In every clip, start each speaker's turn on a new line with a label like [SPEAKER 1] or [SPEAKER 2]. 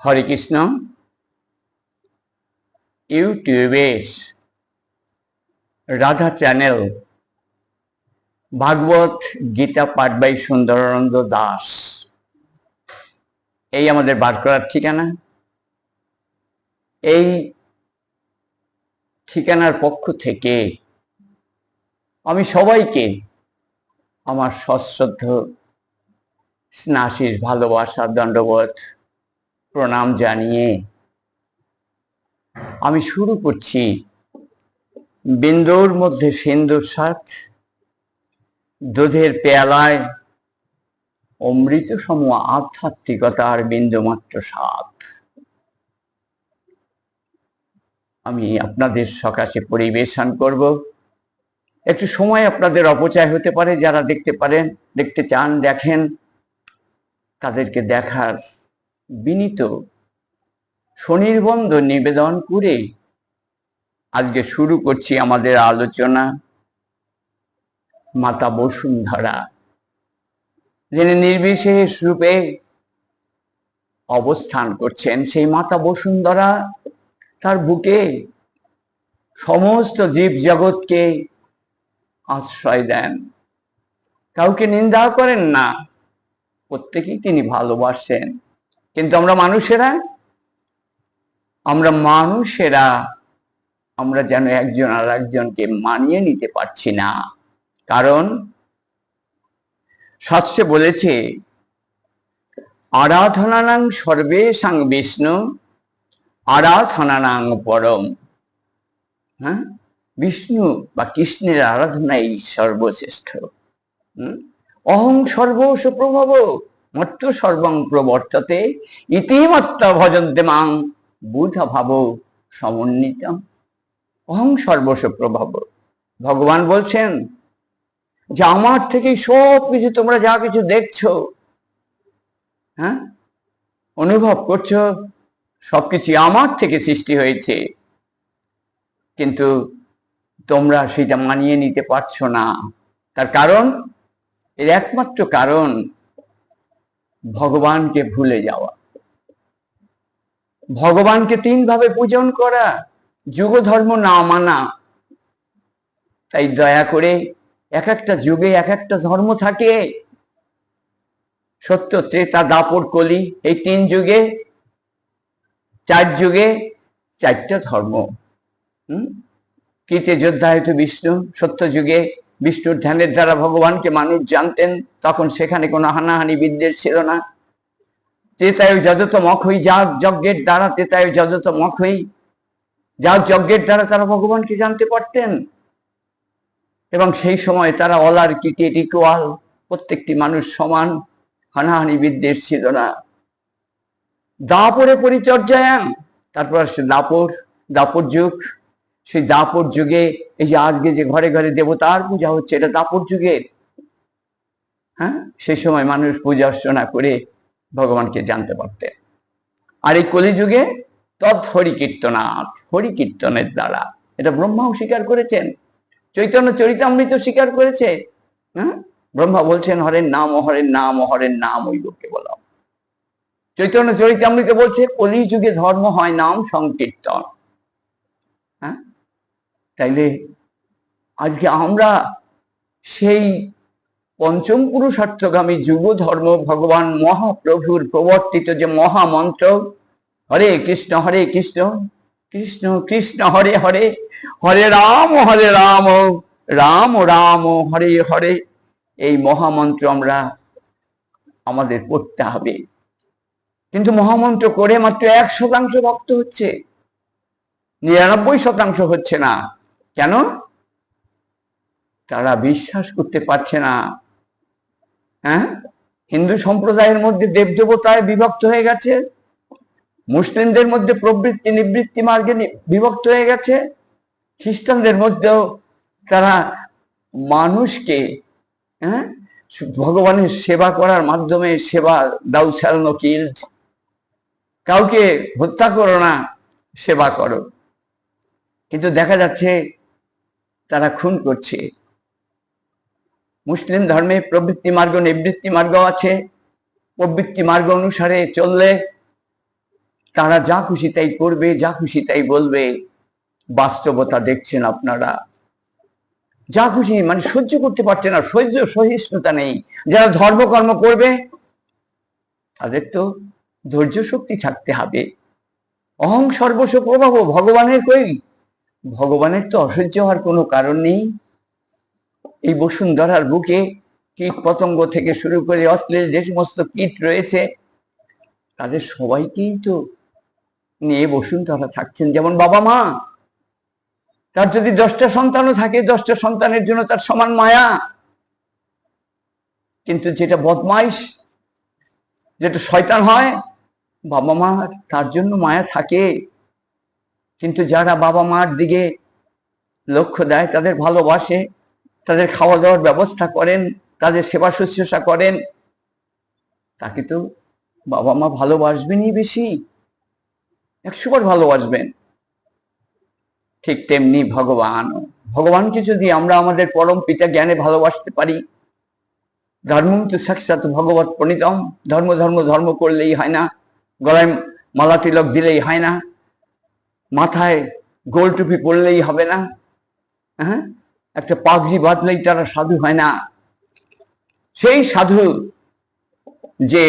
[SPEAKER 1] হরে কৃষ্ণ। ইউটিউবের রাধা চ্যানেল ভাগবত গীতা পাঠ বাই সুন্দরানন্দ দাস, এই আমাদের বার করার ঠিকানা। এই ঠিকানার পক্ষ থেকে আমি সবাইকে আমার সশ্রদ্ধ স্নাশিস ভালোবাসা দণ্ডবোধ প্রণাম জানিয়ে আমি শুরু করছি বিন্দুর মধ্যে সিন্দুর সাথ, দুধের পেয়ালায় অমৃত সম আধ্যাত্মিকতার বিন্দুমাত্র স্বাদ। আমি আপনাদের সকাশে পরিবেশন করব। একটু সময় আপনাদের অপচয় হতে পারে, যারা দেখতে পারেন, দেখতে চান দেখেন, তাদেরকে দেখার বিনীত স্বনির্বন্ধ নিবেদন করে আজকে শুরু করছি আমাদের আলোচনা। মাতা বসুন্ধরা, যিনি নির্বিশেষ রূপে অবস্থান করছেন, সেই মাতা বসুন্ধরা তার বুকে সমস্ত জীব জগৎকে আশ্রয় দেন, কাউকে নিন্দা করেন না, প্রত্যেকেই তিনি ভালোবাসেন। কিন্তু আমরা মানুষেরা আমরা যেন একজন আর একজনকে মানিয়ে নিতে পারছি না। কারণ শাস্ত্রে বলেছে, আরাধনানাং সর্বেষাং বিষ্ণু আরাধনানাং পরম। হ্যাঁ, বিষ্ণু বা কৃষ্ণের আরাধনাই সর্বশ্রেষ্ঠ। অহং সর্বস্ব প্রভব মত্ত সর্বং প্রবর্ততে ইতিমত্তা ভজন্তে মাং বুধা ভাব সমন্বিতম। অহং সর্বস্ব প্রভব, ভগবান বলছেন যে আমার থেকে সব কিছু, তোমরা যা কিছু দেখছো, হ্যাঁ, অনুভব করছো, সবকিছু আমার থেকে সৃষ্টি হয়েছে, কিন্তু তোমরা সেটা মানিয়ে নিতে পারছো না। তার কারণ, এর একমাত্র কারণ ভগবানকে ভুলে যাওয়া, ভগবানকে তিন ভাবে পূজন করা, যুগ ধর্ম না মানা। তাই দয়া করে, এক একটা যুগে এক একটা ধর্ম থাকে। সত্য, ত্রেতা, দাপর, কলি, এই তিন যুগে, চার যুগে চারটা ধর্ম। কীর্তি যোদ্ধায়িত বিষ্ণু, সত্য যুগে বিষ্ণুর ধ্যানের দ্বারা ভগবানকে মানুষ জানতেন, তখন সেখানে কোনো হানাহানি বিদ্বেষ ছিল না। ত্রেতায় যজত মখই, যাগ যজ্ঞের দ্বারা, ত্রেতায় যজত মখই, যাগ যজ্ঞের দ্বারা তারা ভগবানকে জানতে পারতেন। এবং সেই সময় তারা অলার কিটিট ইকুয়াল, প্রত্যেকটি মানুষ সমান, হানাহানি বিদ্বেষ ছিল না। দাপরে পরিচর্যায়াং, তারপর সে দাপর যুগ। সেই দাপর যুগে, এই যে আজকে যে ঘরে ঘরে দেবতার পূজা হচ্ছে, এটা দাপর যুগের। হ্যাঁ, সেই সময় মানুষ পূজা অর্চনা করে ভগবানকে জানতে পারতেন। আর এই কলিযুগে তৎ হরিকীর্তনাথ, হরিকীর্তনের দ্বারা, এটা ব্রহ্মাও স্বীকার করেছেন, চৈতন্য চরিতামৃত স্বীকার করেছে। হ্যাঁ, ব্রহ্মা বলছেন হরের নাম, হরের নাম, হরের নাম ওই লোককে বলা। চৈতন্য চরিতামৃত বলছে কলিযুগে ধর্ম হয় নাম সংকীর্তন। হ্যাঁ, তাইলে আজকে আমরা সেই পঞ্চম পুরুষার্থগামী যুগ ধর্ম, ভগবান মহাপ্রভুর প্রবর্তিত যে মহামন্ত্র, হরে কৃষ্ণ কৃষ্ণ কৃষ্ণ হরে হরে, হরে রাম রাম রাম হরে হরে, এই মহামন্ত্র আমাদের পড়তে হবে। কিন্তু মহামন্ত্র করে মাত্র 1% ভক্ত হচ্ছে, 99% হচ্ছে না। কেন? তারা বিশ্বাস করতে পারছে না। হ্যাঁ, হিন্দু সম্প্রদায়ের মধ্যে দেবদেবতায় বিভক্ত হয়ে গেছে, মুসলিমদের মধ্যে প্রবৃত্তি নিবৃত্তি মার্গে বিভক্ত হয়ে গেছে, খ্রিস্টানদের মধ্যেও তারা মানুষকে, হ্যাঁ, ভগবানের সেবা করার মাধ্যমে, সেবা, দাউ শ্যাল নো কিল, কাউকে হত্যা করো না, সেবা করো। কিন্তু দেখা যাচ্ছে তারা খুন করছে। মুসলিম ধর্মে প্রবৃত্তি মার্গ নিবৃত্তি মার্গ আছে। প্রবৃত্তি মার্গ অনুসারে চললে তারা যা খুশি তাই করবে, যা খুশি তাই বলবে। বাস্তবতা দেখছেন আপনারা, যা খুশি মানে সহ্য করতে পারছে না, সহিষ্ণুতা নেই। যারা ধর্মকর্ম করবে তাদের তো ধৈর্য শক্তি থাকতে হবে। অহং সর্বস্ব প্রভাব, ভগবানের কই? ভগবানের তো অসহ্য হওয়ার কোনো কারণ নেই। এই বসুন্ধরার বুকে কীট পতঙ্গ থেকে শুরু করে অশ্লীল যে সমস্ত কীট রয়েছে তাদের সবাইকেই তো নিয়ে বসুন্ধরা থাকছেন। যেমন বাবা মা, তার যদি 10টা সন্তানও থাকে, 10টা সন্তানের জন্য তার সমান মায়া। কিন্তু যেটা বদমাইশ, যেটা শয়তান হয়, বাবা মা তার জন্য মায়া থাকে, কিন্তু যারা বাবা মার দিকে লক্ষ্য দেয়, তাদের ভালোবাসে, তাদের খাওয়া দাওয়ার ব্যবস্থা করেন, তাদের সেবা শুশ্রূষা করেন, তাকে তো বাবা মা ভালোবাসবেনই বেশি, 100 বার ভালোবাসবেন। ঠিক তেমনি ভগবানকে যদি আমরা আমাদের পরম পিতা জ্ঞানে ভালোবাসতে পারি, ধর্মং তু সাক্ষাৎ ভগবৎ প্রণীতম, ধর্ম ধর্ম ধর্ম করলেই হয় না, গলায় মালা তিলক দিলেই হয় না, মাথায় গোল টুপি পরলেই হবে না, হ্যাঁ, একটা পাগড়ি বাঁধলেই তারা সাধু হয় না। সেই সাধু যে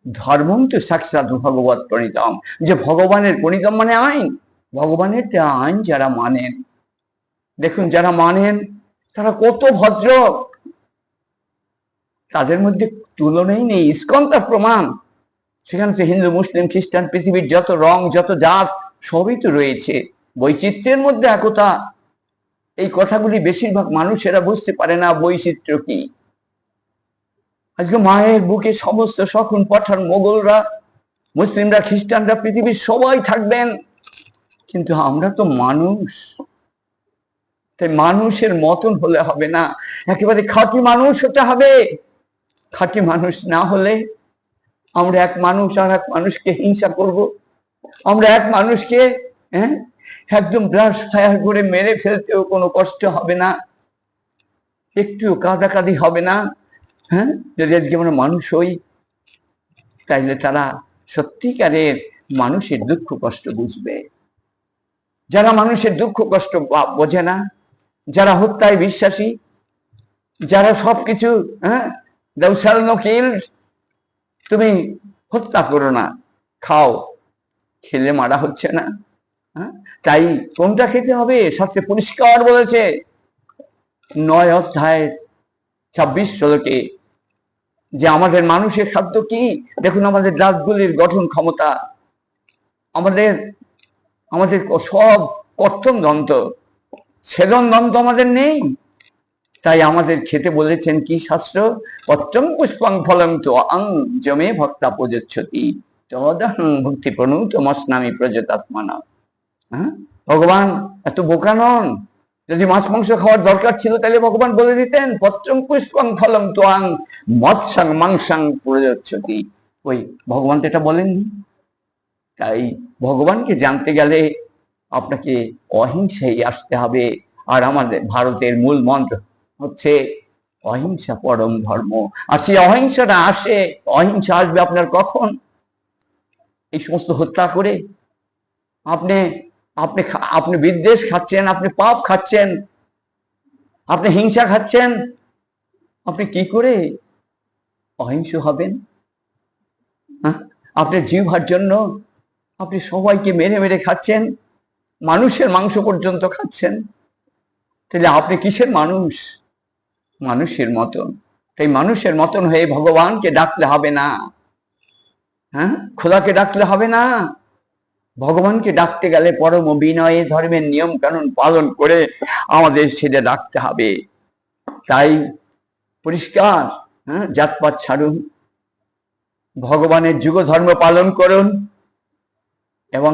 [SPEAKER 1] ধর্মং তু সাক্ষাৎ ভগবৎ প্রণীতম, যে ভগবানের প্রণীতম মানে আইন, ভগবানের দেওয়া আইন যারা মানেন, দেখুন যারা মানেন তারা কত ভদ্র, তাদের মধ্যে তুলনাই নেই। ইসকন তার প্রমাণ। সেখানে তো হিন্দু, মুসলিম, খ্রিস্টান, পৃথিবীর যত রং, যত জাত সবই তো রয়েছে, বৈচিত্র্যের মধ্যে একতা। এই কথাগুলি বেশিরভাগ মানুষেরা বুঝতে পারে না, বৈচিত্র্য কি। আজকে মায়ের বুকে সমস্ত শকুন, পাঠান, মোগলরা, মুসলিমরা, খ্রিস্টানরা, পৃথিবীর সবাই থাকবেন, কিন্তু আমরা তো মানুষ। তাই মানুষের মতন হলে হবে না, একেবারে খাঁটি মানুষ হতে হবে। খাঁটি মানুষ না হলে আমরা এক মানুষ আর এক মানুষকে হিংসা করব, আমরা এক মানুষকে একদম ব্রাশ ফায়ার করে মেরে ফেলতেও কোনো কষ্ট হবে না, একটু কাঁদাকাঁদি হবে না। হ্যাঁ, যদি আজকে আমরা মানুষ হই, তাইলে তারা সত্যিকারের মানুষের দুঃখ কষ্ট বুঝবে। যারা মানুষের দুঃখ কষ্ট বোঝে না, যারা হত্যায় বিশ্বাসী, যারা সবকিছু thou shalt not kill, তুমি হত্যা করো না, খাও, খেলে মারা হচ্ছে না, তাই কোনটা খেতে হবে? শাস্ত্রে পরিষ্কার বলেছে 9 অধ্যায় 26 শ্লোকে যে আমাদের মানুষের খাদ্য কি। দেখুন আমাদের দাঁতগুলির গঠন ক্ষমতা, আমাদের সব কর্তন দন্ত, ছেদন দন্ত আমাদের নেই। তাই আমাদের খেতে বলেছেন কি শাস্ত্র? পত্রং পুষ্পং ফলং তো আং জমে ভক্তা প্রযোচ্ছতি তদহং ভক্তি প্রণুতমস্নামি প্রজতাত্মনা। ভগবান এত বোকা নন। যদি মাছ মাংস খাওয়ার দরকার ছিল তাহলে ভগবান বলে দিতেন পত্রং পুষ্পং ফলং তো আং মৎস্যাং মাংসাং প্রযোচ্ছতি। ওই ভগবান তো এটা বলেননি। তাই ভগবানকে জানতে গেলে আপনাকে অহিংসায় আসতে হবে। আর আমাদের ভারতের মূল মন্ত্র হচ্ছে অহিংসা পরম ধর্ম। আর সেই অহিংসাটা অহিংসা আসবে আপনার কখন? এই সমস্ত হত্যা করে আপনি আপনি আপনি বিদ্বেষ খাচ্ছেন, আপনি পাপ খাচ্ছেন, আপনি হিংসা খাচ্ছেন, আপনি কি করে অহিংস হবেন? আপনার জিহ্বার জন্য আপনি সবাইকে মেরে মেরে খাচ্ছেন, মানুষের মাংস পর্যন্ত খাচ্ছেন, তাহলে আপনি কিসের মানুষ? মানুষের মতন। তাই মানুষের মতন হয়ে ভগবানকে ডাকলে হবে না, খোদাকে ডাকলে হবে না। ভগবানকে ডাকতে গেলে পরম বিনয়ে ধর্মের নিয়ম কানুন পালন করে আমাদের সেটা ডাকতে হবে। তাই পরিষ্কার, জাতপাত ছাড়ুন, ভগবানের যুগ ধর্ম পালন করুন এবং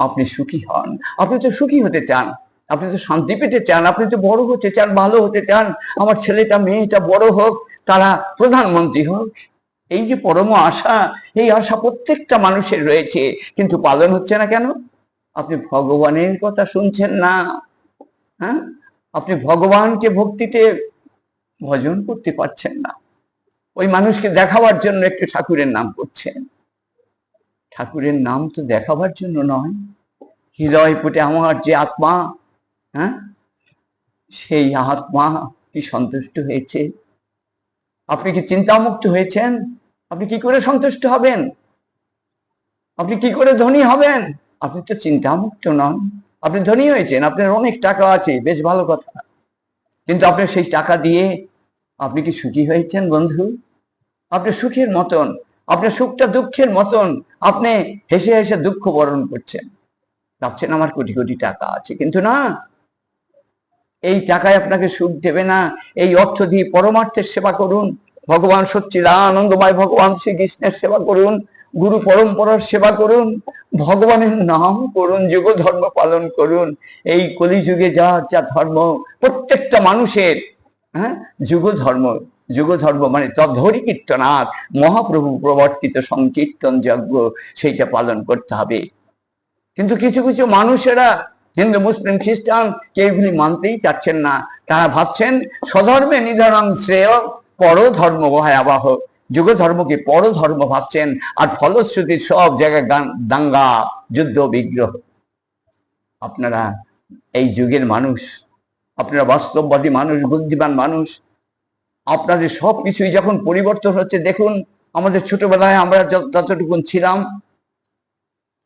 [SPEAKER 1] আপনি সুখী হন। আপনি তো সুখী হতে চান, আপনি তো শান্তি পেতে চান, আপনি তো বড় হতে চান, ভালো হতে চান, আমার ছেলেটা মেয়েটা বড় হোক, তারা প্রধানমন্ত্রী হোক। এই যে পরম আশা, এই আশা প্রত্যেকটা মানুষের রয়েছে, কিন্তু পালন হচ্ছে না কেন? আপনি ভগবানের কথা শুনছেন না। আপনি ভগবানকে ভক্তিতে ভজন করতে পারছেন না। ওই মানুষকে দেখাবার জন্য একটু ঠাকুরের নাম করছেন। ঠাকুরের নাম তো দেখাবার জন্য নয়, হৃদয় ফুটে আমার যে আত্মা, হ্যাঁ, সেই আত্মা কি সন্তুষ্ট হয়েছে? আপনি কি চিন্তামুক্ত হয়েছেন? আপনি কি করে সন্তুষ্ট হবেন? আপনি কি করে ধনী হবেন? আপনি তো চিন্তামুক্ত নন। আপনি ধনী হয়েছেন, আপনার অনেক টাকা আছে, বেশ ভালো কথা, কিন্তু আপনি সেই টাকা দিয়ে আপনি কি সুখী হয়েছেন বন্ধু? আপনি সুখের মতন, আপনার সুখটা দুঃখের মতন, আপনি হেসে হেসে দুঃখ বরণ করছেন, ভাবছেন আমার কোটি কোটি টাকা আছে, কিন্তু না, এই টাকায় আপনাকে সুখ দেবে না। এই অর্থ দিয়ে পরমার্থের সেবা করুন, ভগবান সচ্চিদানন্দময় ভগবান শ্রীকৃষ্ণের সেবা করুন, গুরু পরম্পরার সেবা করুন, ভগবানের নাম করুন, যুগ ধর্ম পালন করুন। এই কলিযুগে যা যা ধর্ম, প্রত্যেকটা মানুষের, হ্যাঁ, যুগ ধর্ম মানে তদ্ধরি কীর্তনাথ, মহাপ্রভু প্রবর্তিত সংকীর্তন যজ্ঞ, সেইটা পালন করতে হবে। কিন্তু কিছু কিছু মানুষেরা, হিন্দু মুসলিম খ্রিস্টান, কেউ এগুলি মানতেই চাচ্ছেন না। তারা ভাবছেন স্বধর্মে নিধনং শ্রেয়, পরধর্ম ভয়াবহ। যুগ ধর্মকে পরধর্ম ভাবছেন, আর ফলশ্রুতি সব জায়গায় দাঙ্গা, যুদ্ধ, বিগ্রহ। আপনারা এই যুগের মানুষ, আপনারা বাস্তববাদী মানুষ, বুদ্ধিমান মানুষ, আপনাদের সবকিছুই যখন পরিবর্তন হচ্ছে, দেখুন আমাদের ছোটবেলায় আমরা যতটুকু ছিলাম,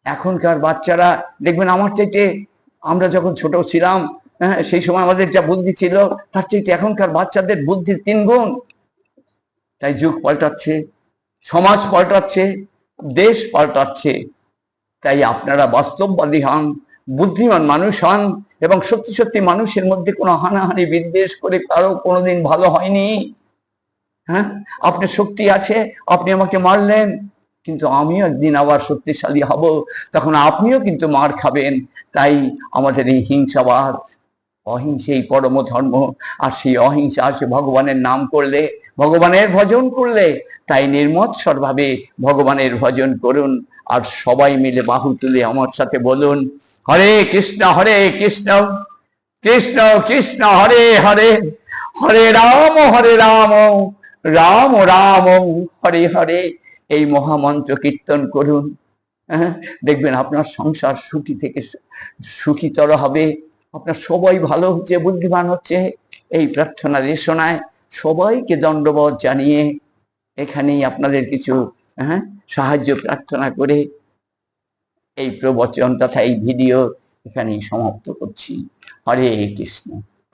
[SPEAKER 1] এখনকার বাচ্চারা দেখবেন আমার চাইতে, আমরা যখন ছোট ছিলাম, হ্যাঁ, সেই সময় আমাদের যা বুদ্ধি ছিল, তার চাইতে এখনকার বাচ্চাদের বুদ্ধির 3 গুণ। তাই যুগ পাল্টাচ্ছে, সমাজ পাল্টাচ্ছে, দেশ পাল্টাচ্ছে। তাই আপনারা বাস্তববাদী হন, বুদ্ধিমান মানুষ হন, এবং সত্যি সত্যি মানুষের মধ্যে কোনো হানাহানি বিদ্বেষ করে কারো কোনোদিন ভালো হয়নি। হ্যাঁ, আপনার শক্তি আছে, আপনি আমাকে মারলেন, কিন্তু আমিও একদিন আবার শক্তিশালী হব, তখন আপনিও কিন্তু মার খাবেন। তাই আমাদের এই হিংসাবাদ, অহিংসেই পরম ধর্ম, আর সেই অহিংসা আছে ভগবানের নাম করলে, ভগবানের ভজন করলে। তাই নির্মৎসর ভাবে ভগবানের ভজন করুন, আর সবাই মিলে বাহু তুলে আমার সাথে বলুন, হরে কৃষ্ণ কৃষ্ণ কৃষ্ণ হরে হরে, হরে রাম রাম রাম হরে হরে। এই মহামন্ত্র কীর্তন করুন, হ্যাঁ, দেখবেন আপনার সংসার সুখী থেকে সুখীতর হবে, আপনার সবাই ভালো হচ্ছে, বুদ্ধিমান হচ্ছে। এই প্রার্থনা দেশনায় সবাইকে দণ্ডবোধ জানিয়ে এখানেই আপনাদের কিছু, হ্যাঁ, সাহায্য প্রার্থনা করে এই প্রবচন তথা এই ভিডিও এখানেই সমাপ্ত করছি। হরে কৃষ্ণ।